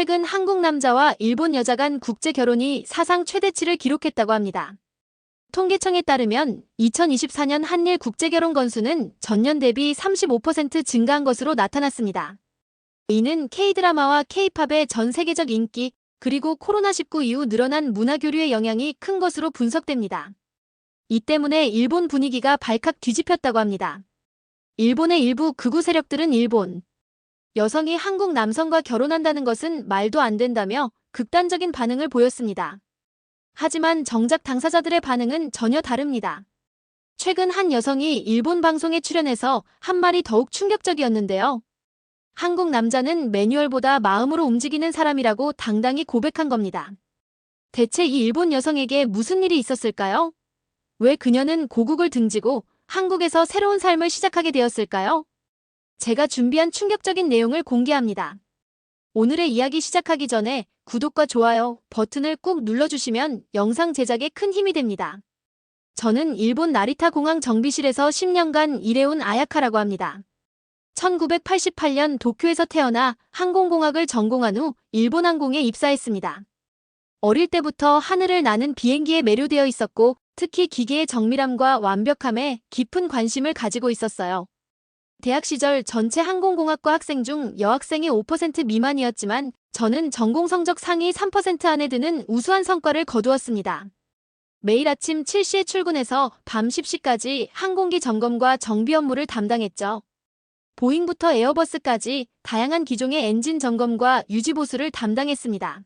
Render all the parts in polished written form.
최근 한국 남자와 일본 여자 간 국제 결혼이 사상 최대치를 기록했다고 합니다. 통계청에 따르면 2024년 한일 국제 결혼 건수는 전년 대비 35% 증가한 것으로 나타났습니다. 이는 K-드라마와 K-팝의 전 세계적 인기, 그리고 코로나19 이후 늘어난 문화 교류의 영향이 큰 것으로 분석됩니다. 이 때문에 일본 분위기가 발칵 뒤집혔다고 합니다. 일본의 일부 극우 세력들은 일본 여성이 한국 남성과 결혼한다는 것은 말도 안 된다며 극단적인 반응을 보였습니다. 하지만 정작 당사자들의 반응은 전혀 다릅니다. 최근 한 여성이 일본 방송에 출연해서 한 말이 더욱 충격적이었는데요. 한국 남자는 매뉴얼보다 마음으로 움직이는 사람이라고 당당히 고백한 겁니다. 대체 이 일본 여성에게 무슨 일이 있었을까요? 왜 그녀는 고국을 등지고 한국에서 새로운 삶을 시작하게 되었을까요? 제가 준비한 충격적인 내용을 공개합니다. 오늘의 이야기 시작하기 전에 구독과 좋아요 버튼을 꾹 눌러주시면 영상 제작에 큰 힘이 됩니다. 저는 일본 나리타 공항 정비실에서 10년간 일해온 아야카라고 합니다. 1988년 도쿄에서 태어나 항공공학을 전공한 후 일본 항공에 입사했습니다. 어릴 때부터 하늘을 나는 비행기에 매료되어 있었고 특히 기계의 정밀함과 완벽함에 깊은 관심을 가지고 있었어요. 대학 시절 전체 항공공학과 학생 중 여학생이 5% 미만이었지만 저는 전공 성적 상위 3% 안에 드는 우수한 성과를 거두었습니다. 매일 아침 7시에 출근해서 밤 10시까지 항공기 점검과 정비 업무를 담당했죠. 보잉부터 에어버스까지 다양한 기종의 엔진 점검과 유지 보수를 담당했습니다.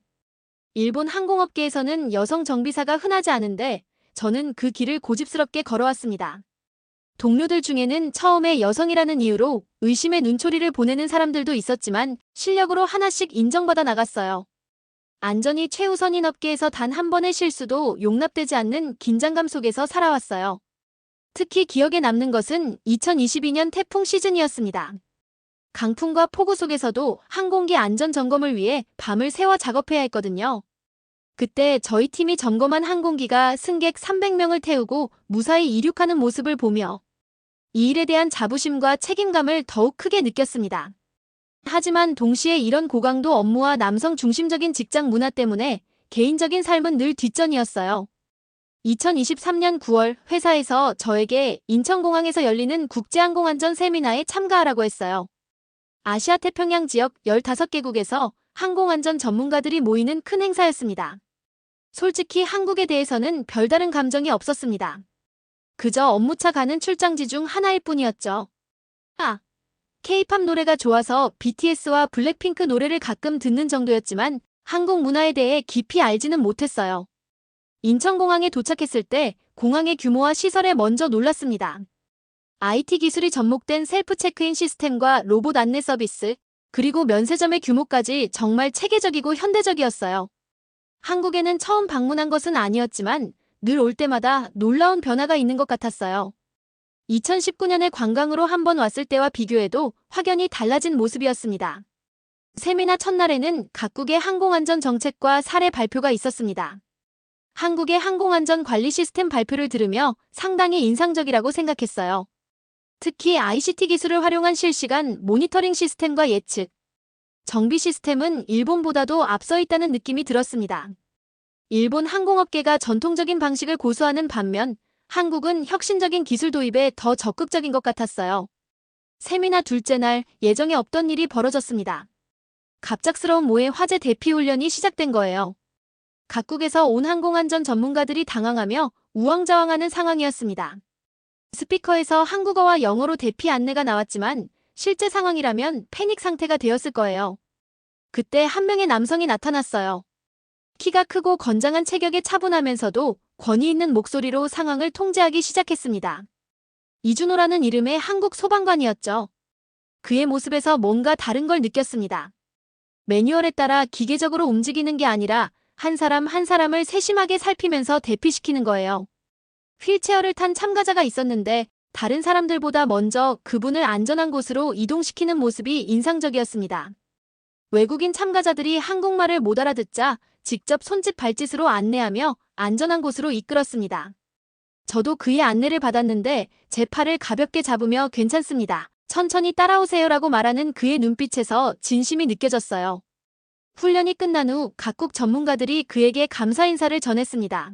일본 항공업계에서는 여성 정비사가 흔하지 않은데 저는 그 길을 고집스럽게 걸어왔습니다. 동료들 중에는 처음에 여성이라는 이유로 의심의 눈초리를 보내는 사람들도 있었지만 실력으로 하나씩 인정받아 나갔어요. 안전이 최우선인 업계에서 단 한 번의 실수도 용납되지 않는 긴장감 속에서 살아왔어요. 특히 기억에 남는 것은 2022년 태풍 시즌이었습니다. 강풍과 폭우 속에서도 항공기 안전 점검을 위해 밤을 새워 작업해야 했거든요. 그때 저희 팀이 점검한 항공기가 승객 300명을 태우고 무사히 이륙하는 모습을 보며 이 일에 대한 자부심과 책임감을 더욱 크게 느꼈습니다. 하지만 동시에 이런 고강도 업무와 남성 중심적인 직장 문화 때문에 개인적인 삶은 늘 뒷전이었어요. 2023년 9월 회사에서 저에게 인천공항에서 열리는 국제항공안전 세미나에 참가하라고 했어요. 아시아 태평양 지역 15개국에서 항공안전 전문가들이 모이는 큰 행사였습니다. 솔직히 한국에 대해서는 별다른 감정이 없었습니다. 그저 업무차 가는 출장지 중 하나일 뿐이었죠. K-팝 노래가 좋아서 BTS와 블랙핑크 노래를 가끔 듣는 정도였지만 한국 문화에 대해 깊이 알지는 못했어요. 인천공항에 도착했을 때 공항의 규모와 시설에 먼저 놀랐습니다. IT 기술이 접목된 셀프 체크인 시스템과 로봇 안내 서비스, 그리고 면세점의 규모까지 정말 체계적이고 현대적이었어요. 한국에는 처음 방문한 것은 아니었지만 늘 올 때마다 놀라운 변화가 있는 것 같았어요. 2019년에 관광으로 한번 왔을 때와 비교해도 확연히 달라진 모습이었습니다. 세미나 첫날에는 각국의 항공안전 정책과 사례 발표가 있었습니다. 한국의 항공안전 관리 시스템 발표를 들으며 상당히 인상적이라고 생각했어요. 특히 ICT 기술을 활용한 실시간 모니터링 시스템과 예측, 정비 시스템은 일본보다도 앞서 있다는 느낌이 들었습니다. 일본 항공업계가 전통적인 방식을 고수하는 반면 한국은 혁신적인 기술 도입에 더 적극적인 것 같았어요. 세미나 둘째 날 예정에 없던 일이 벌어졌습니다. 갑작스러운 모해 화재 대피 훈련이 시작된 거예요. 각국에서 온 항공안전 전문가들이 당황하며 우왕좌왕하는 상황이었습니다. 스피커에서 한국어와 영어로 대피 안내가 나왔지만 실제 상황이라면 패닉 상태가 되었을 거예요. 그때 한 명의 남성이 나타났어요. 키가 크고 건장한 체격에 차분하면서도 권위 있는 목소리로 상황을 통제하기 시작했습니다. 이준호라는 이름의 한국 소방관이었죠. 그의 모습에서 뭔가 다른 걸 느꼈습니다. 매뉴얼에 따라 기계적으로 움직이는 게 아니라 한 사람 한 사람을 세심하게 살피면서 대피시키는 거예요. 휠체어를 탄 참가자가 있었는데 다른 사람들보다 먼저 그분을 안전한 곳으로 이동시키는 모습이 인상적이었습니다. 외국인 참가자들이 한국말을 못 알아듣자 직접 손짓 발짓으로 안내하며 안전한 곳으로 이끌었습니다. 저도 그의 안내를 받았는데 제 팔을 가볍게 잡으며 괜찮습니다. 천천히 따라오세요라고 말하는 그의 눈빛에서 진심이 느껴졌어요. 훈련이 끝난 후 각국 전문가들이 그에게 감사 인사를 전했습니다.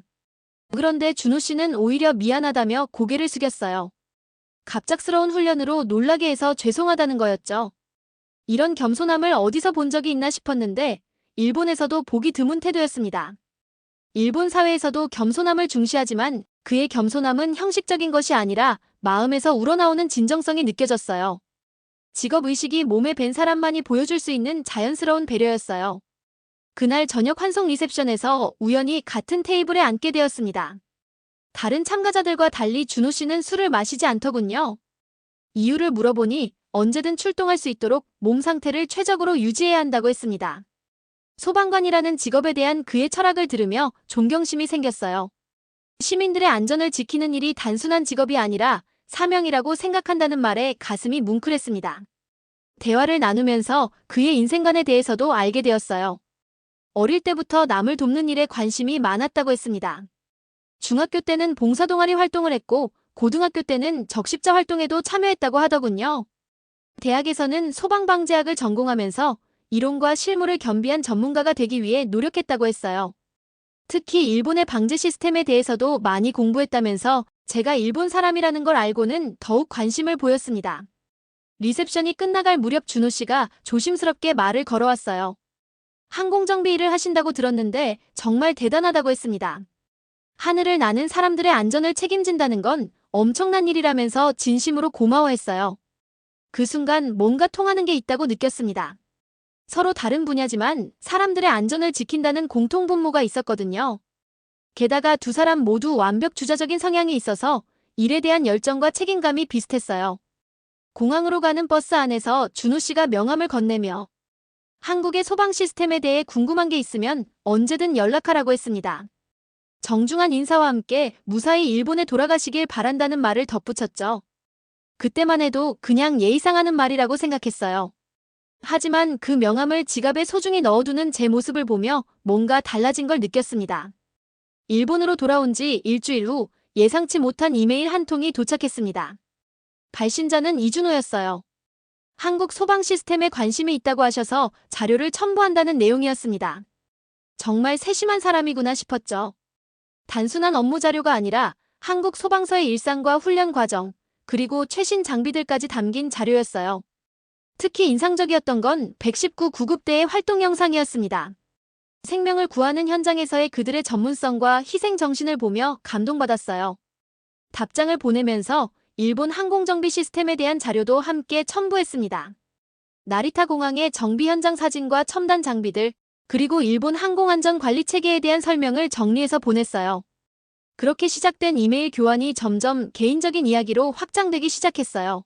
그런데 준호 씨는 오히려 미안하다며 고개를 숙였어요. 갑작스러운 훈련으로 놀라게 해서 죄송하다는 거였죠. 이런 겸손함을 어디서 본 적이 있나 싶었는데 일본에서도 보기 드문 태도였습니다. 일본 사회에서도 겸손함을 중시하지만 그의 겸손함은 형식적인 것이 아니라 마음에서 우러나오는 진정성이 느껴졌어요. 직업의식이 몸에 밴 사람만이 보여줄 수 있는 자연스러운 배려였어요. 그날 저녁 환송 리셉션에서 우연히 같은 테이블에 앉게 되었습니다. 다른 참가자들과 달리 준호 씨는 술을 마시지 않더군요. 이유를 물어보니 언제든 출동할 수 있도록 몸 상태를 최적으로 유지해야 한다고 했습니다. 소방관이라는 직업에 대한 그의 철학을 들으며 존경심이 생겼어요. 시민들의 안전을 지키는 일이 단순한 직업이 아니라 사명이라고 생각한다는 말에 가슴이 뭉클했습니다. 대화를 나누면서 그의 인생관에 대해서도 알게 되었어요. 어릴 때부터 남을 돕는 일에 관심이 많았다고 했습니다. 중학교 때는 봉사동아리 활동을 했고 고등학교 때는 적십자 활동에도 참여했다고 하더군요. 대학에서는 소방방재학을 전공하면서 이론과 실무를 겸비한 전문가가 되기 위해 노력했다고 했어요. 특히 일본의 방재 시스템에 대해서도 많이 공부했다면서 제가 일본 사람이라는 걸 알고는 더욱 관심을 보였습니다. 리셉션이 끝나갈 무렵 준호 씨가 조심스럽게 말을 걸어왔어요. 항공정비 일을 하신다고 들었는데 정말 대단하다고 했습니다. 하늘을 나는 사람들의 안전을 책임진다는 건 엄청난 일이라면서 진심으로 고마워했어요. 그 순간 뭔가 통하는 게 있다고 느꼈습니다. 서로 다른 분야지만 사람들의 안전을 지킨다는 공통분모가 있었거든요. 게다가 두 사람 모두 완벽 주자적인 성향이 있어서 일에 대한 열정과 책임감이 비슷했어요. 공항으로 가는 버스 안에서 준호 씨가 명함을 건네며 한국의 소방 시스템에 대해 궁금한 게 있으면 언제든 연락하라고 했습니다. 정중한 인사와 함께 무사히 일본에 돌아가시길 바란다는 말을 덧붙였죠. 그때만 해도 그냥 예의상 하는 말이라고 생각했어요. 하지만 그 명함을 지갑에 소중히 넣어두는 제 모습을 보며 뭔가 달라진 걸 느꼈습니다. 일본으로 돌아온 지 일주일 후 예상치 못한 이메일 한 통이 도착했습니다. 발신자는 이준호였어요. 한국 소방 시스템에 관심이 있다고 하셔서 자료를 첨부한다는 내용이었습니다. 정말 세심한 사람이구나 싶었죠. 단순한 업무 자료가 아니라 한국 소방서의 일상과 훈련 과정, 그리고 최신 장비들까지 담긴 자료였어요. 특히 인상적이었던 건 119 구급대의 활동 영상이었습니다. 생명을 구하는 현장에서의 그들의 전문성과 희생 정신을 보며 감동받았어요. 답장을 보내면서 일본 항공정비 시스템에 대한 자료도 함께 첨부했습니다. 나리타 공항의 정비 현장 사진과 첨단 장비들, 그리고 일본 항공안전관리 체계에 대한 설명을 정리해서 보냈어요. 그렇게 시작된 이메일 교환이 점점 개인적인 이야기로 확장되기 시작했어요.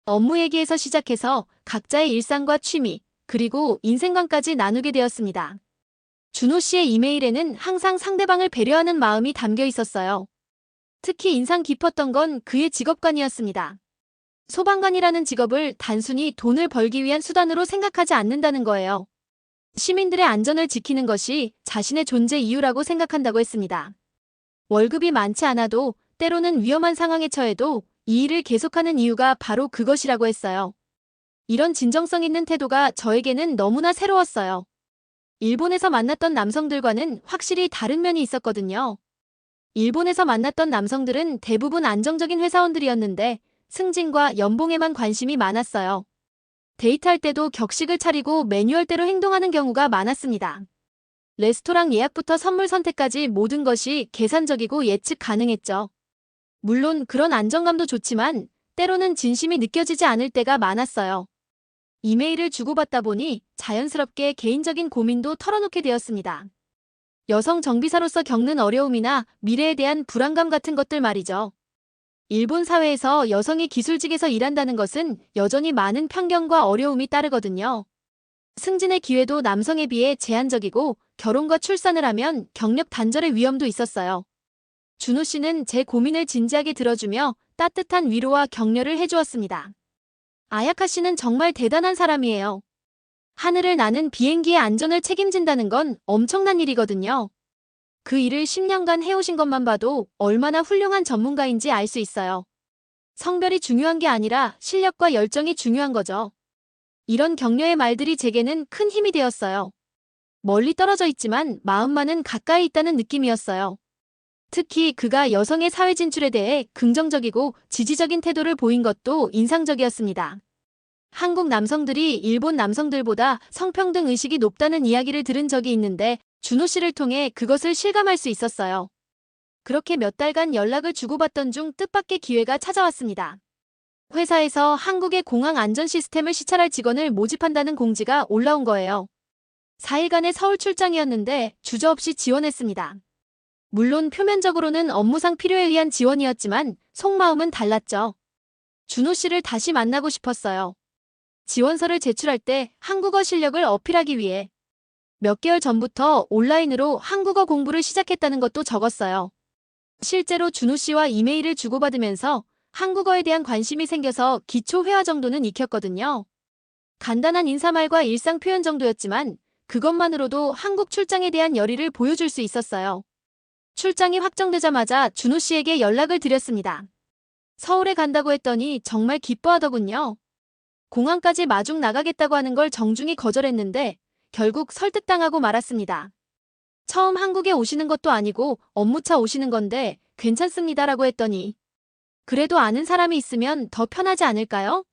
업무 얘기에서 시작해서 각자의 일상과 취미, 그리고 인생관까지 나누게 되었습니다. 준호 씨의 이메일에는 항상 상대방을 배려하는 마음이 담겨 있었어요. 특히 인상 깊었던 건 그의 직업관이었습니다. 소방관이라는 직업을 단순히 돈을 벌기 위한 수단으로 생각하지 않는다는 거예요. 시민들의 안전을 지키는 것이 자신의 존재 이유라고 생각한다고 했습니다. 월급이 많지 않아도 때로는 위험한 상황에 처해도 이 일을 계속하는 이유가 바로 그것이라고 했어요. 이런 진정성 있는 태도가 저에게는 너무나 새로웠어요. 일본에서 만났던 남성들과는 확실히 다른 면이 있었거든요. 일본에서 만났던 남성들은 대부분 안정적인 회사원들이었는데 승진과 연봉에만 관심이 많았어요. 데이트할 때도 격식을 차리고 매뉴얼대로 행동하는 경우가 많았습니다. 레스토랑 예약부터 선물 선택까지 모든 것이 계산적이고 예측 가능했죠. 물론 그런 안정감도 좋지만 때로는 진심이 느껴지지 않을 때가 많았어요. 이메일을 주고받다 보니 자연스럽게 개인적인 고민도 털어놓게 되었습니다. 여성 정비사로서 겪는 어려움이나 미래에 대한 불안감 같은 것들 말이죠. 일본 사회에서 여성이 기술직에서 일한다는 것은 여전히 많은 편견과 어려움이 따르거든요. 승진의 기회도 남성에 비해 제한적이고 결혼과 출산을 하면 경력 단절의 위험도 있었어요. 준호 씨는 제 고민을 진지하게 들어주며 따뜻한 위로와 격려를 해주었습니다. 아야카 씨는 정말 대단한 사람이에요. 하늘을 나는 비행기의 안전을 책임진다는 건 엄청난 일이거든요. 그 일을 10년간 해오신 것만 봐도 얼마나 훌륭한 전문가인지 알 수 있어요. 성별이 중요한 게 아니라 실력과 열정이 중요한 거죠. 이런 격려의 말들이 제게는 큰 힘이 되었어요. 멀리 떨어져 있지만 마음만은 가까이 있다는 느낌이었어요. 특히 그가 여성의 사회 진출에 대해 긍정적이고 지지적인 태도를 보인 것도 인상적이었습니다. 한국 남성들이 일본 남성들보다 성평등 의식이 높다는 이야기를 들은 적이 있는데 준호 씨를 통해 그것을 실감할 수 있었어요. 그렇게 몇 달간 연락을 주고받던 중 뜻밖의 기회가 찾아왔습니다. 회사에서 한국의 공항 안전 시스템을 시찰할 직원을 모집한다는 공지가 올라온 거예요. 4일간의 서울 출장이었는데 주저없이 지원했습니다. 물론 표면적으로는 업무상 필요에 의한 지원이었지만 속마음은 달랐죠. 준호 씨를 다시 만나고 싶었어요. 지원서를 제출할 때 한국어 실력을 어필하기 위해 몇 개월 전부터 온라인으로 한국어 공부를 시작했다는 것도 적었어요. 실제로 준호 씨와 이메일을 주고받으면서 한국어에 대한 관심이 생겨서 기초 회화 정도는 익혔거든요. 간단한 인사말과 일상 표현 정도였지만 그것만으로도 한국 출장에 대한 열의를 보여줄 수 있었어요. 출장이 확정되자마자 준호 씨에게 연락을 드렸습니다. 서울에 간다고 했더니 정말 기뻐하더군요. 공항까지 마중 나가겠다고 하는 걸 정중히 거절했는데 결국 설득당하고 말았습니다. 처음 한국에 오시는 것도 아니고 업무차 오시는 건데 괜찮습니다라고 했더니 그래도 아는 사람이 있으면 더 편하지 않을까요?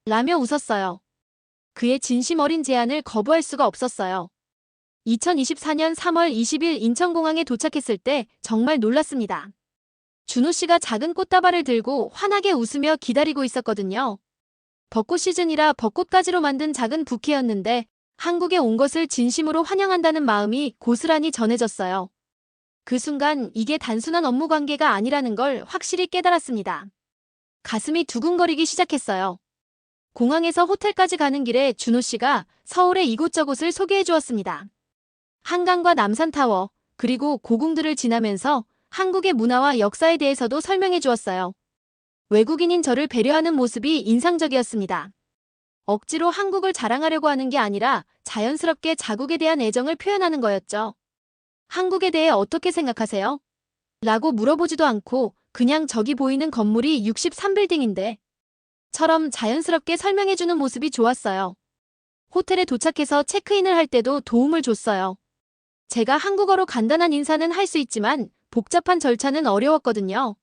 라며 웃었어요. 그의 진심 어린 제안을 거부할 수가 없었어요. 2024년 3월 20일 인천공항에 도착했을 때 정말 놀랐습니다. 준호 씨가 작은 꽃다발을 들고 환하게 웃으며 기다리고 있었거든요. 벚꽃 시즌이라 벚꽃가지로 만든 작은 부케였는데 한국에 온 것을 진심으로 환영한다는 마음이 고스란히 전해졌어요. 그 순간 이게 단순한 업무 관계가 아니라는 걸 확실히 깨달았습니다. 가슴이 두근거리기 시작했어요. 공항에서 호텔까지 가는 길에 준호 씨가 서울의 이곳저곳을 소개해 주었습니다. 한강과 남산타워, 그리고 고궁들을 지나면서 한국의 문화와 역사에 대해서도 설명해 주었어요. 외국인인 저를 배려하는 모습이 인상적이었습니다. 억지로 한국을 자랑하려고 하는 게 아니라 자연스럽게 자국에 대한 애정을 표현하는 거였죠. 한국에 대해 어떻게 생각하세요? 라고 물어보지도 않고 그냥 저기 보이는 건물이 63빌딩인데 처럼 자연스럽게 설명해주는 모습이 좋았어요. 호텔에 도착해서 체크인을 할 때도 도움을 줬어요. 제가 한국어로 간단한 인사는 할 수 있지만 복잡한 절차는 어려웠거든요.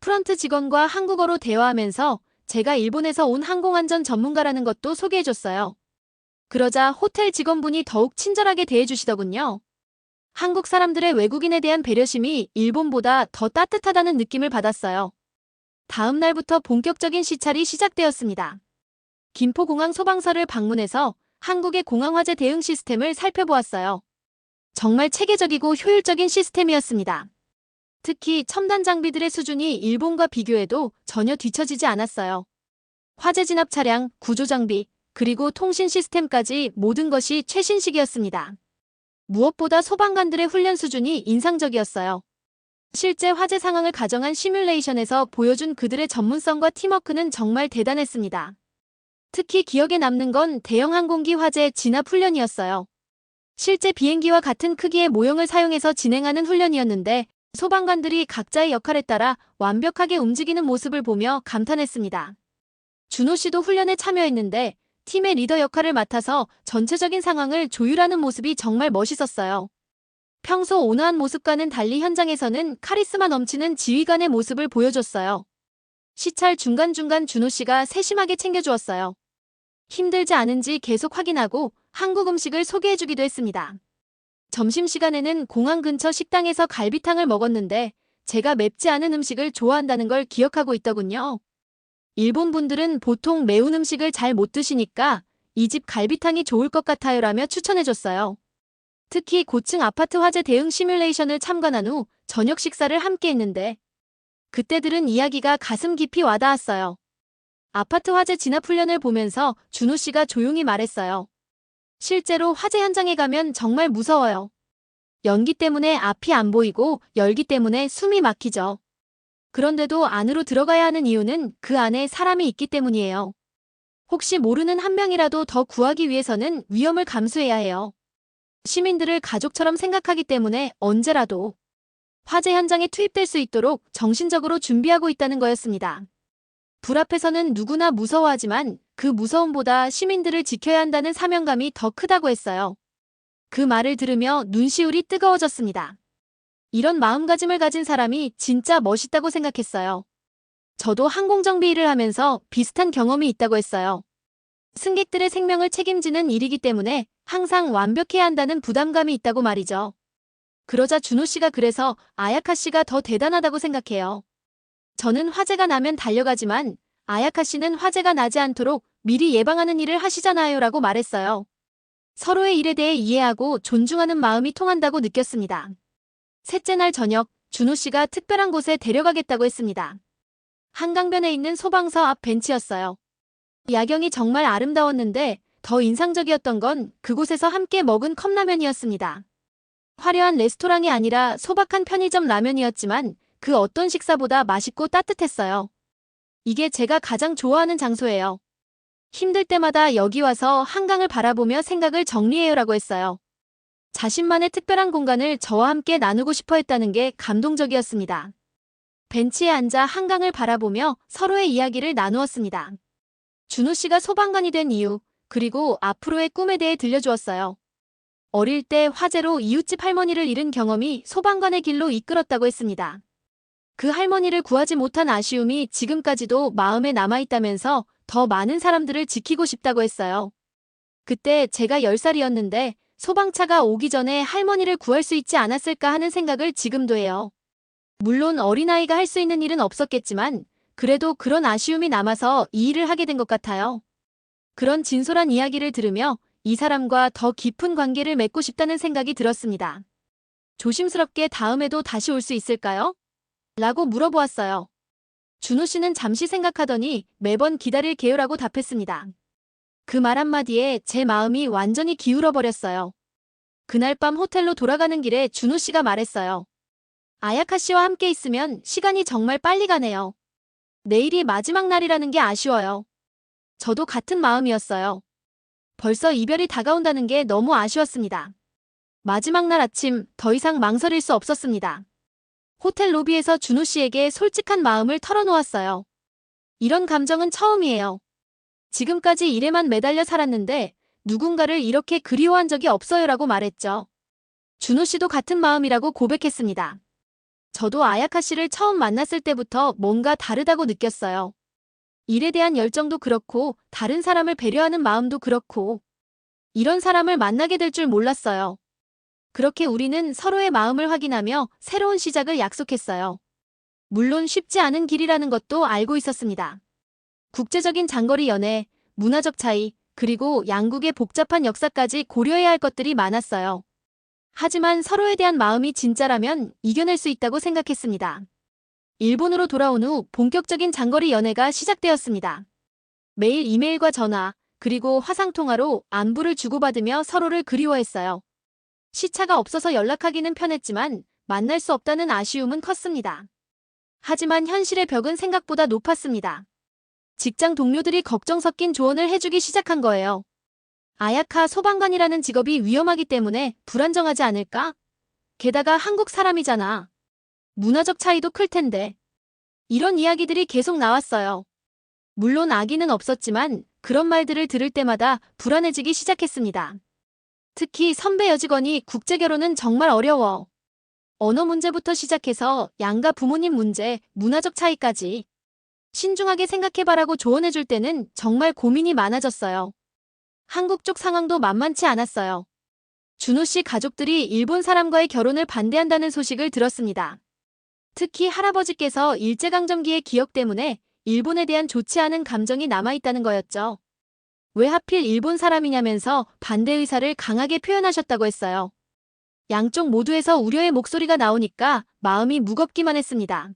프런트 직원과 한국어로 대화하면서 제가 일본에서 온 항공안전 전문가라는 것도 소개해줬어요. 그러자 호텔 직원분이 더욱 친절하게 대해주시더군요. 한국 사람들의 외국인에 대한 배려심이 일본보다 더 따뜻하다는 느낌을 받았어요. 다음 날부터 본격적인 시찰이 시작되었습니다. 김포공항 소방서를 방문해서 한국의 공항 화재 대응 시스템을 살펴보았어요. 정말 체계적이고 효율적인 시스템이었습니다. 특히 첨단 장비들의 수준이 일본과 비교해도 전혀 뒤처지지 않았어요. 화재 진압 차량, 구조 장비, 그리고 통신 시스템까지 모든 것이 최신식이었습니다. 무엇보다 소방관들의 훈련 수준이 인상적이었어요. 실제 화재 상황을 가정한 시뮬레이션에서 보여준 그들의 전문성과 팀워크는 정말 대단했습니다. 특히 기억에 남는 건 대형 항공기 화재 진압 훈련이었어요. 실제 비행기와 같은 크기의 모형을 사용해서 진행하는 훈련이었는데 소방관들이 각자의 역할에 따라 완벽하게 움직이는 모습을 보며 감탄했습니다. 준호 씨도 훈련에 참여했는데 팀의 리더 역할을 맡아서 전체적인 상황을 조율하는 모습이 정말 멋있었어요. 평소 온화한 모습과는 달리 현장에서는 카리스마 넘치는 지휘관의 모습을 보여줬어요. 시찰 중간중간 준호 씨가 세심하게 챙겨주었어요. 힘들지 않은지 계속 확인하고 한국 음식을 소개해주기도 했습니다. 점심시간에는 공항 근처 식당에서 갈비탕을 먹었는데 제가 맵지 않은 음식을 좋아한다는 걸 기억하고 있더군요. 일본 분들은 보통 매운 음식을 잘 못 드시니까 이 집 갈비탕이 좋을 것 같아요 라며 추천해줬어요. 특히 고층 아파트 화재 대응 시뮬레이션을 참관한 후 저녁 식사를 함께 했는데 그때 들은 이야기가 가슴 깊이 와닿았어요. 아파트 화재 진압 훈련을 보면서 준호 씨가 조용히 말했어요. 실제로 화재 현장에 가면 정말 무서워요. 연기 때문에 앞이 안 보이고 열기 때문에 숨이 막히죠. 그런데도 안으로 들어가야 하는 이유는 그 안에 사람이 있기 때문이에요. 혹시 모르는 한 명이라도 더 구하기 위해서는 위험을 감수해야 해요. 시민들을 가족처럼 생각하기 때문에 언제라도 화재 현장에 투입될 수 있도록 정신적으로 준비하고 있다는 거였습니다. 불 앞에서는 누구나 무서워하지만 그 무서움보다 시민들을 지켜야 한다는 사명감이 더 크다고 했어요. 그 말을 들으며 눈시울이 뜨거워졌습니다. 이런 마음가짐을 가진 사람이 진짜 멋있다고 생각했어요. 저도 항공정비 일을 하면서 비슷한 경험이 있다고 했어요. 승객들의 생명을 책임지는 일이기 때문에 항상 완벽해야 한다는 부담감이 있다고 말이죠. 그러자 준호 씨가 그래서 아야카 씨가 더 대단하다고 생각해요. 저는 화재가 나면 달려가지만 아야카 씨는 화재가 나지 않도록 미리 예방하는 일을 하시잖아요 라고 말했어요. 서로의 일에 대해 이해하고 존중하는 마음이 통한다고 느꼈습니다. 셋째 날 저녁, 준호 씨가 특별한 곳에 데려가겠다고 했습니다. 한강변에 있는 소방서 앞 벤치였어요. 야경이 정말 아름다웠는데 더 인상적이었던 건 그곳에서 함께 먹은 컵라면이었습니다. 화려한 레스토랑이 아니라 소박한 편의점 라면이었지만 그 어떤 식사보다 맛있고 따뜻했어요. 이게 제가 가장 좋아하는 장소예요. 힘들 때마다 여기 와서 한강을 바라보며 생각을 정리해요라고 했어요. 자신만의 특별한 공간을 저와 함께 나누고 싶어 했다는 게 감동적이었습니다. 벤치에 앉아 한강을 바라보며 서로의 이야기를 나누었습니다. 준호 씨가 소방관이 된 이유, 그리고 앞으로의 꿈에 대해 들려주었어요. 어릴 때 화재로 이웃집 할머니를 잃은 경험이 소방관의 길로 이끌었다고 했습니다. 그 할머니를 구하지 못한 아쉬움이 지금까지도 마음에 남아있다면서 더 많은 사람들을 지키고 싶다고 했어요. 그때 제가 10살이었는데 소방차가 오기 전에 할머니를 구할 수 있지 않았을까 하는 생각을 지금도 해요. 물론 어린아이가 할 수 있는 일은 없었겠지만 그래도 그런 아쉬움이 남아서 이 일을 하게 된 것 같아요. 그런 진솔한 이야기를 들으며 이 사람과 더 깊은 관계를 맺고 싶다는 생각이 들었습니다. 조심스럽게 다음에도 다시 올 수 있을까요? 라고 물어보았어요. 준호 씨는 잠시 생각하더니 매번 기다릴게요라고 답했습니다. 그 말 한마디에 제 마음이 완전히 기울어버렸어요. 그날 밤 호텔로 돌아가는 길에 준호 씨가 말했어요. 아야카 씨와 함께 있으면 시간이 정말 빨리 가네요. 내일이 마지막 날이라는 게 아쉬워요. 저도 같은 마음이었어요. 벌써 이별이 다가온다는 게 너무 아쉬웠습니다. 마지막 날 아침 더 이상 망설일 수 없었습니다. 호텔 로비에서 준호 씨에게 솔직한 마음을 털어놓았어요. 이런 감정은 처음이에요. 지금까지 일에만 매달려 살았는데 누군가를 이렇게 그리워한 적이 없어요라고 말했죠. 준호 씨도 같은 마음이라고 고백했습니다. 저도 아야카 씨를 처음 만났을 때부터 뭔가 다르다고 느꼈어요. 일에 대한 열정도 그렇고 다른 사람을 배려하는 마음도 그렇고 이런 사람을 만나게 될 줄 몰랐어요. 그렇게 우리는 서로의 마음을 확인하며 새로운 시작을 약속했어요. 물론 쉽지 않은 길이라는 것도 알고 있었습니다. 국제적인 장거리 연애, 문화적 차이, 그리고 양국의 복잡한 역사까지 고려해야 할 것들이 많았어요. 하지만 서로에 대한 마음이 진짜라면 이겨낼 수 있다고 생각했습니다. 일본으로 돌아온 후 본격적인 장거리 연애가 시작되었습니다. 매일 이메일과 전화, 그리고 화상통화로 안부를 주고받으며 서로를 그리워했어요. 시차가 없어서 연락하기는 편했지만 만날 수 없다는 아쉬움은 컸습니다. 하지만 현실의 벽은 생각보다 높았습니다. 직장 동료들이 걱정 섞인 조언을 해주기 시작한 거예요. 아야카 소방관이라는 직업이 위험하기 때문에 불안정하지 않을까? 게다가 한국 사람이잖아. 문화적 차이도 클 텐데. 이런 이야기들이 계속 나왔어요. 물론 악의는 없었지만 그런 말들을 들을 때마다 불안해지기 시작했습니다. 특히 선배 여직원이 국제결혼은 정말 어려워. 언어 문제부터 시작해서 양가 부모님 문제, 문화적 차이까지. 신중하게 생각해봐라고 조언해줄 때는 정말 고민이 많아졌어요. 한국 쪽 상황도 만만치 않았어요. 준호 씨 가족들이 일본 사람과의 결혼을 반대한다는 소식을 들었습니다. 특히 할아버지께서 일제강점기의 기억 때문에 일본에 대한 좋지 않은 감정이 남아있다는 거였죠. 왜 하필 일본 사람이냐면서 반대 의사를 강하게 표현하셨다고 했어요. 양쪽 모두에서 우려의 목소리가 나오니까 마음이 무겁기만 했습니다.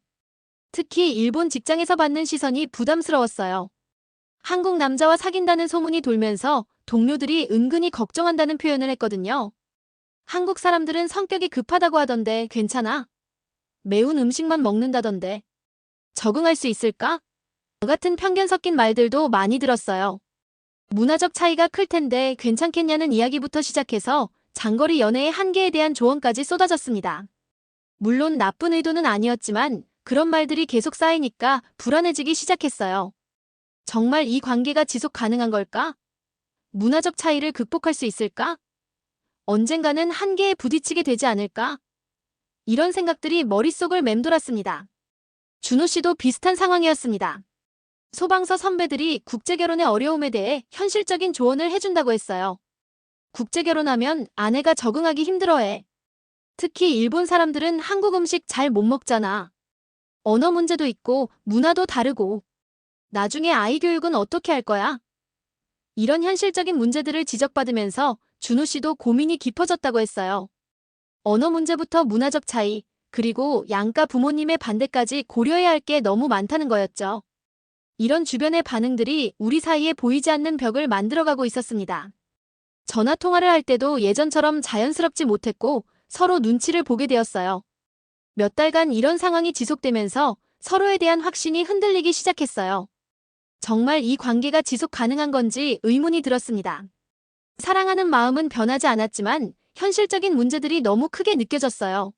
특히 일본 직장에서 받는 시선이 부담스러웠어요. 한국 남자와 사귄다는 소문이 돌면서 동료들이 은근히 걱정한다는 표현을 했거든요. 한국 사람들은 성격이 급하다고 하던데 괜찮아? 매운 음식만 먹는다던데. 적응할 수 있을까? 저 같은 편견 섞인 말들도 많이 들었어요. 문화적 차이가 클 텐데 괜찮겠냐는 이야기부터 시작해서 장거리 연애의 한계에 대한 조언까지 쏟아졌습니다. 물론 나쁜 의도는 아니었지만 그런 말들이 계속 쌓이니까 불안해지기 시작했어요. 정말 이 관계가 지속 가능한 걸까? 문화적 차이를 극복할 수 있을까? 언젠가는 한계에 부딪히게 되지 않을까? 이런 생각들이 머릿속을 맴돌았습니다. 준호 씨도 비슷한 상황이었습니다. 소방서 선배들이 국제결혼의 어려움에 대해 현실적인 조언을 해준다고 했어요. 국제결혼하면 아내가 적응하기 힘들어해. 특히 일본 사람들은 한국 음식 잘 못 먹잖아. 언어 문제도 있고 문화도 다르고. 나중에 아이 교육은 어떻게 할 거야? 이런 현실적인 문제들을 지적받으면서 준호 씨도 고민이 깊어졌다고 했어요. 언어 문제부터 문화적 차이, 그리고 양가 부모님의 반대까지 고려해야 할 게 너무 많다는 거였죠. 이런 주변의 반응들이 우리 사이에 보이지 않는 벽을 만들어가고 있었습니다. 전화 통화를 할 때도 예전처럼 자연스럽지 못했고 서로 눈치를 보게 되었어요. 몇 달간 이런 상황이 지속되면서 서로에 대한 확신이 흔들리기 시작했어요. 정말 이 관계가 지속 가능한 건지 의문이 들었습니다. 사랑하는 마음은 변하지 않았지만 현실적인 문제들이 너무 크게 느껴졌어요.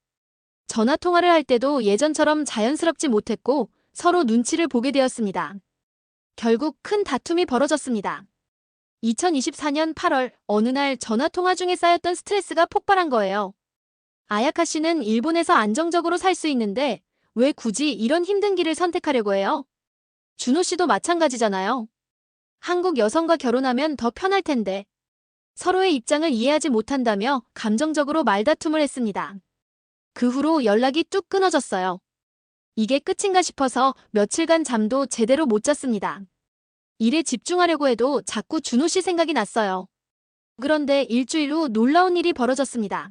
전화 통화를 할 때도 예전처럼 자연스럽지 못했고 서로 눈치를 보게 되었습니다. 결국 큰 다툼이 벌어졌습니다. 2024년 8월 어느 날 전화 통화 중에 쌓였던 스트레스가 폭발한 거예요. 아야카 씨는 일본에서 안정적으로 살 수 있는데 왜 굳이 이런 힘든 길을 선택하려고 해요? 준호 씨도 마찬가지잖아요. 한국 여성과 결혼하면 더 편할 텐데. 서로의 입장을 이해하지 못한다며 감정적으로 말다툼을 했습니다. 그 후로 연락이 뚝 끊어졌어요. 이게 끝인가 싶어서 며칠간 잠도 제대로 못 잤습니다. 일에 집중하려고 해도 자꾸 준호 씨 생각이 났어요. 그런데 일주일 후 놀라운 일이 벌어졌습니다.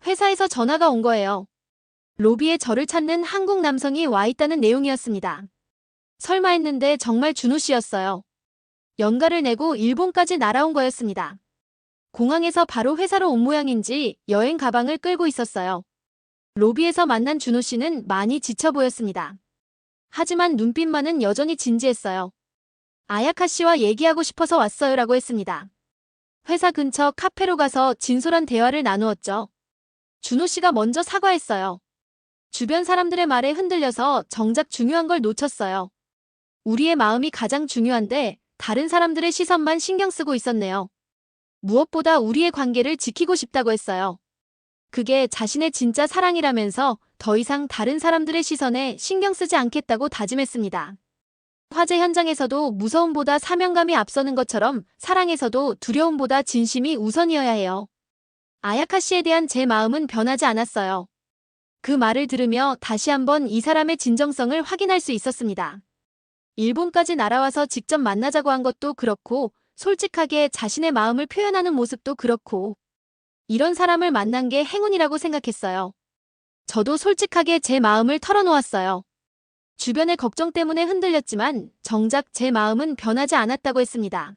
회사에서 전화가 온 거예요. 로비에 저를 찾는 한국 남성이 와 있다는 내용이었습니다. 설마 했는데 정말 준호 씨였어요. 연가를 내고 일본까지 날아온 거였습니다. 공항에서 바로 회사로 온 모양인지 여행 가방을 끌고 있었어요. 로비에서 만난 준호 씨는 많이 지쳐 보였습니다. 하지만 눈빛만은 여전히 진지했어요. 아야카 씨와 얘기하고 싶어서 왔어요라고 했습니다. 회사 근처 카페로 가서 진솔한 대화를 나누었죠. 준호 씨가 먼저 사과했어요. 주변 사람들의 말에 흔들려서 정작 중요한 걸 놓쳤어요. 우리의 마음이 가장 중요한데 다른 사람들의 시선만 신경 쓰고 있었네요. 무엇보다 우리의 관계를 지키고 싶다고 했어요. 그게 자신의 진짜 사랑이라면서 더 이상 다른 사람들의 시선에 신경 쓰지 않겠다고 다짐했습니다. 화재 현장에서도 무서움보다 사명감이 앞서는 것처럼 사랑에서도 두려움보다 진심이 우선이어야 해요. 아야카 씨에 대한 제 마음은 변하지 않았어요. 그 말을 들으며 다시 한번 이 사람의 진정성을 확인할 수 있었습니다. 일본까지 날아와서 직접 만나자고 한 것도 그렇고 솔직하게 자신의 마음을 표현하는 모습도 그렇고 이런 사람을 만난 게 행운이라고 생각했어요. 저도 솔직하게 제 마음을 털어놓았어요. 주변의 걱정 때문에 흔들렸지만 정작 제 마음은 변하지 않았다고 했습니다.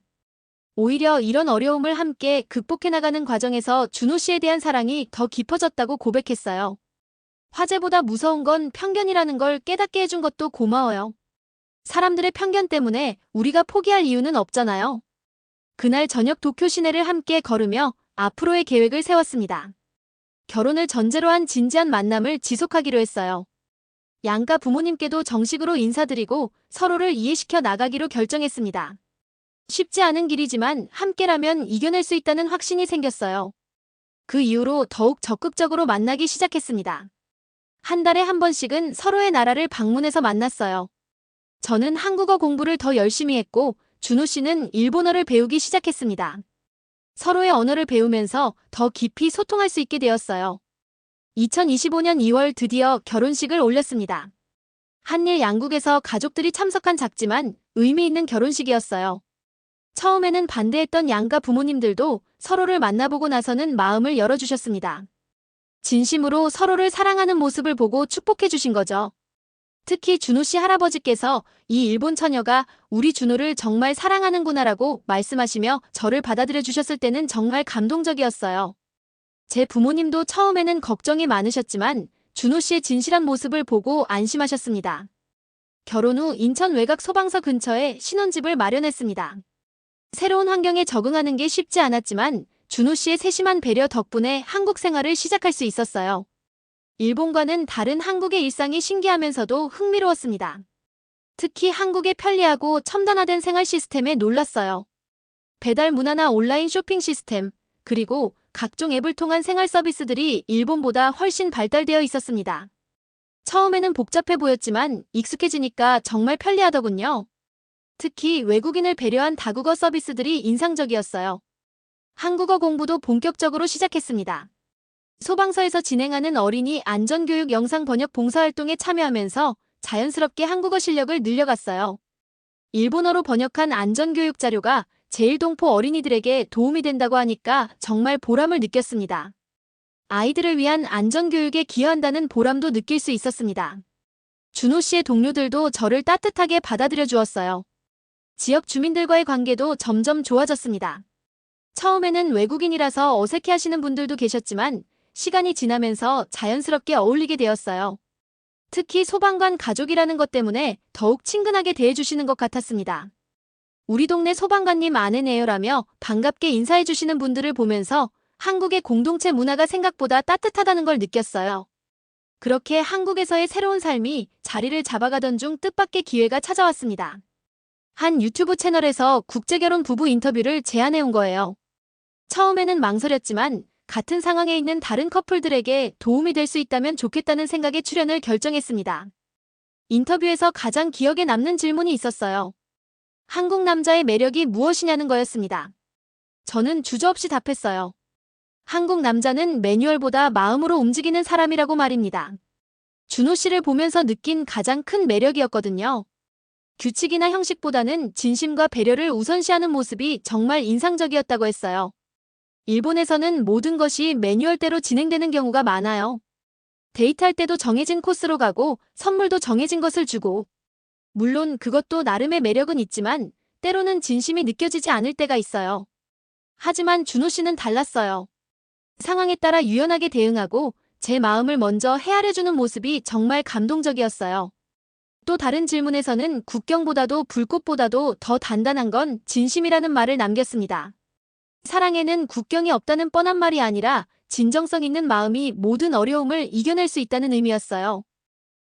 오히려 이런 어려움을 함께 극복해 나가는 과정에서 준호 씨에 대한 사랑이 더 깊어졌다고 고백했어요. 화재보다 무서운 건 편견이라는 걸 깨닫게 해준 것도 고마워요. 사람들의 편견 때문에 우리가 포기할 이유는 없잖아요. 그날 저녁 도쿄 시내를 함께 걸으며 앞으로의 계획을 세웠습니다. 결혼을 전제로 한 진지한 만남을 지속하기로 했어요. 양가 부모님께도 정식으로 인사드리고 서로를 이해시켜 나가기로 결정했습니다. 쉽지 않은 길이지만 함께라면 이겨낼 수 있다는 확신이 생겼어요. 그 이후로 더욱 적극적으로 만나기 시작했습니다. 한 달에 한 번씩은 서로의 나라를 방문해서 만났어요. 저는 한국어 공부를 더 열심히 했고 준호 씨는 일본어를 배우기 시작했습니다. 서로의 언어를 배우면서 더 깊이 소통할 수 있게 되었어요. 2025년 2월 드디어 결혼식을 올렸습니다. 한일 양국에서 가족들이 참석한 작지만 의미 있는 결혼식이었어요. 처음에는 반대했던 양가 부모님들도 서로를 만나보고 나서는 마음을 열어주셨습니다. 진심으로 서로를 사랑하는 모습을 보고 축복해 주신 거죠. 특히 준호 씨 할아버지께서 이 일본 처녀가 우리 준호를 정말 사랑하는구나라고 말씀하시며 저를 받아들여 주셨을 때는 정말 감동적이었어요. 제 부모님도 처음에는 걱정이 많으셨지만 준호 씨의 진실한 모습을 보고 안심하셨습니다. 결혼 후 인천 외곽 소방서 근처에 신혼집을 마련했습니다. 새로운 환경에 적응하는 게 쉽지 않았지만 준호 씨의 세심한 배려 덕분에 한국 생활을 시작할 수 있었어요. 일본과는 다른 한국의 일상이 신기하면서도 흥미로웠습니다. 특히 한국의 편리하고 첨단화된 생활 시스템에 놀랐어요. 배달 문화나 온라인 쇼핑 시스템, 그리고 각종 앱을 통한 생활 서비스들이 일본보다 훨씬 발달되어 있었습니다. 처음에는 복잡해 보였지만 익숙해지니까 정말 편리하더군요. 특히 외국인을 배려한 다국어 서비스들이 인상적이었어요. 한국어 공부도 본격적으로 시작했습니다. 소방서에서 진행하는 어린이 안전교육 영상 번역 봉사활동에 참여하면서 자연스럽게 한국어 실력을 늘려갔어요. 일본어로 번역한 안전교육 자료가 제일동포 어린이들에게 도움이 된다고 하니까 정말 보람을 느꼈습니다. 아이들을 위한 안전교육에 기여한다는 보람도 느낄 수 있었습니다. 준호 씨의 동료들도 저를 따뜻하게 받아들여 주었어요. 지역 주민들과의 관계도 점점 좋아졌습니다. 처음에는 외국인이라서 어색해하시는 분들도 계셨지만 시간이 지나면서 자연스럽게 어울리게 되었어요. 특히 소방관 가족이라는 것 때문에 더욱 친근하게 대해주시는 것 같았습니다. 우리 동네 소방관님 아내네요라며 반갑게 인사해주시는 분들을 보면서 한국의 공동체 문화가 생각보다 따뜻하다는 걸 느꼈어요. 그렇게 한국에서의 새로운 삶이 자리를 잡아가던 중 뜻밖의 기회가 찾아왔습니다. 한 유튜브 채널에서 국제결혼 부부 인터뷰를 제안해온 거예요. 처음에는 망설였지만 같은 상황에 있는 다른 커플들에게 도움이 될 수 있다면 좋겠다는 생각에 출연을 결정했습니다. 인터뷰에서 가장 기억에 남는 질문이 있었어요. 한국 남자의 매력이 무엇이냐는 거였습니다. 저는 주저없이 답했어요. 한국 남자는 매뉴얼보다 마음으로 움직이는 사람이라고 말입니다. 준호 씨를 보면서 느낀 가장 큰 매력이었거든요. 규칙이나 형식보다는 진심과 배려를 우선시하는 모습이 정말 인상적이었다고 했어요. 일본에서는 모든 것이 매뉴얼대로 진행되는 경우가 많아요. 데이트할 때도 정해진 코스로 가고 선물도 정해진 것을 주고. 물론 그것도 나름의 매력은 있지만 때로는 진심이 느껴지지 않을 때가 있어요. 하지만 준호 씨는 달랐어요. 상황에 따라 유연하게 대응하고 제 마음을 먼저 헤아려주는 모습이 정말 감동적이었어요. 또 다른 질문에서는 국경보다도 불꽃보다도 더 단단한 건 진심이라는 말을 남겼습니다. 사랑에는 국경이 없다는 뻔한 말이 아니라 진정성 있는 마음이 모든 어려움을 이겨낼 수 있다는 의미였어요.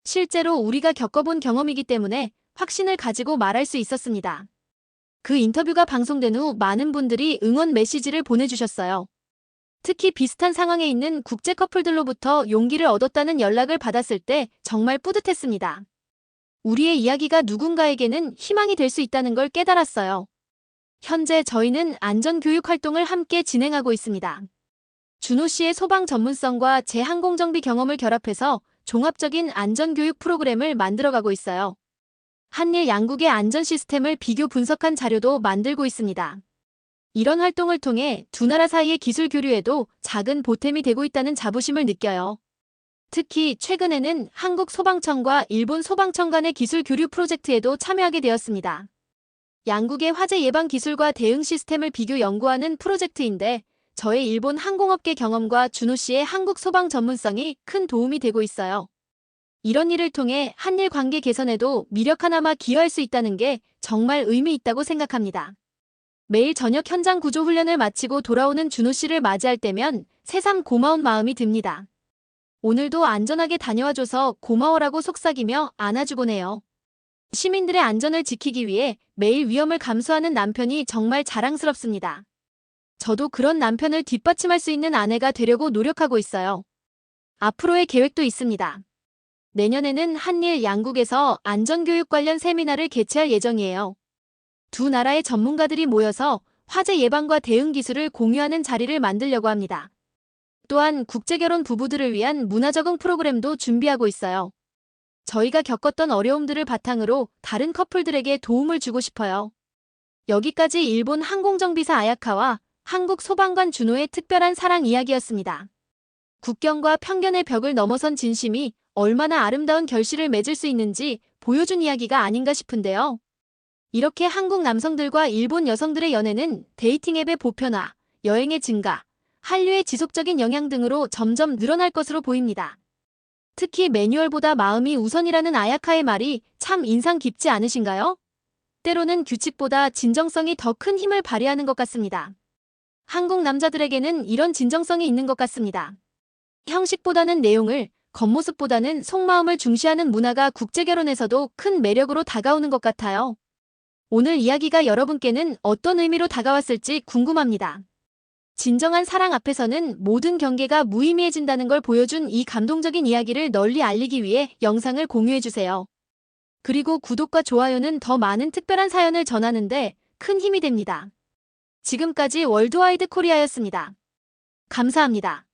실제로 우리가 겪어본 경험이기 때문에 확신을 가지고 말할 수 있었습니다. 그 인터뷰가 방송된 후 많은 분들이 응원 메시지를 보내주셨어요. 특히 비슷한 상황에 있는 국제 커플들로부터 용기를 얻었다는 연락을 받았을 때 정말 뿌듯했습니다. 우리의 이야기가 누군가에게는 희망이 될 수 있다는 걸 깨달았어요. 현재 저희는 안전교육 활동을 함께 진행하고 있습니다. 준호 씨의 소방 전문성과 제 항공정비 경험을 결합해서 종합적인 안전교육 프로그램을 만들어가고 있어요. 한일 양국의 안전 시스템을 비교 분석한 자료도 만들고 있습니다. 이런 활동을 통해 두 나라 사이의 기술 교류에도 작은 보탬이 되고 있다는 자부심을 느껴요. 특히 최근에는 한국 소방청과 일본 소방청 간의 기술 교류 프로젝트에도 참여하게 되었습니다. 양국의 화재 예방 기술과 대응 시스템을 비교 연구하는 프로젝트인데 저의 일본 항공업계 경험과 준호 씨의 한국 소방 전문성이 큰 도움이 되고 있어요. 이런 일을 통해 한일 관계 개선에도 미력 하나마 기여할 수 있다는 게 정말 의미 있다고 생각합니다. 매일 저녁 현장 구조 훈련을 마치고 돌아오는 준호 씨를 맞이할 때면 새삼 고마운 마음이 듭니다. 오늘도 안전하게 다녀와줘서 고마워라고 속삭이며 안아주곤 해요. 시민들의 안전을 지키기 위해 매일 위험을 감수하는 남편이 정말 자랑스럽습니다. 저도 그런 남편을 뒷받침할 수 있는 아내가 되려고 노력하고 있어요. 앞으로의 계획도 있습니다. 내년에는 한일 양국에서 안전교육 관련 세미나를 개최할 예정이에요. 두 나라의 전문가들이 모여서 화재 예방과 대응 기술을 공유하는 자리를 만들려고 합니다. 또한 국제결혼 부부들을 위한 문화적응 프로그램도 준비하고 있어요. 저희가 겪었던 어려움들을 바탕으로 다른 커플들에게 도움을 주고 싶어요. 여기까지 일본 항공정비사 아야카와 한국 소방관 준호의 특별한 사랑 이야기였습니다. 국경과 편견의 벽을 넘어선 진심이 얼마나 아름다운 결실을 맺을 수 있는지 보여준 이야기가 아닌가 싶은데요. 이렇게 한국 남성들과 일본 여성들의 연애는 데이팅 앱의 보편화, 여행의 증가, 한류의 지속적인 영향 등으로 점점 늘어날 것으로 보입니다. 특히 매뉴얼보다 마음이 우선이라는 아야카의 말이 참 인상 깊지 않으신가요? 때로는 규칙보다 진정성이 더 큰 힘을 발휘하는 것 같습니다. 한국 남자들에게는 이런 진정성이 있는 것 같습니다. 형식보다는 내용을, 겉모습보다는 속마음을 중시하는 문화가 국제결혼에서도 큰 매력으로 다가오는 것 같아요. 오늘 이야기가 여러분께는 어떤 의미로 다가왔을지 궁금합니다. 진정한 사랑 앞에서는 모든 경계가 무의미해진다는 걸 보여준 이 감동적인 이야기를 널리 알리기 위해 영상을 공유해주세요. 그리고 구독과 좋아요는 더 많은 특별한 사연을 전하는데 큰 힘이 됩니다. 지금까지 월드와이드 코리아였습니다. 감사합니다.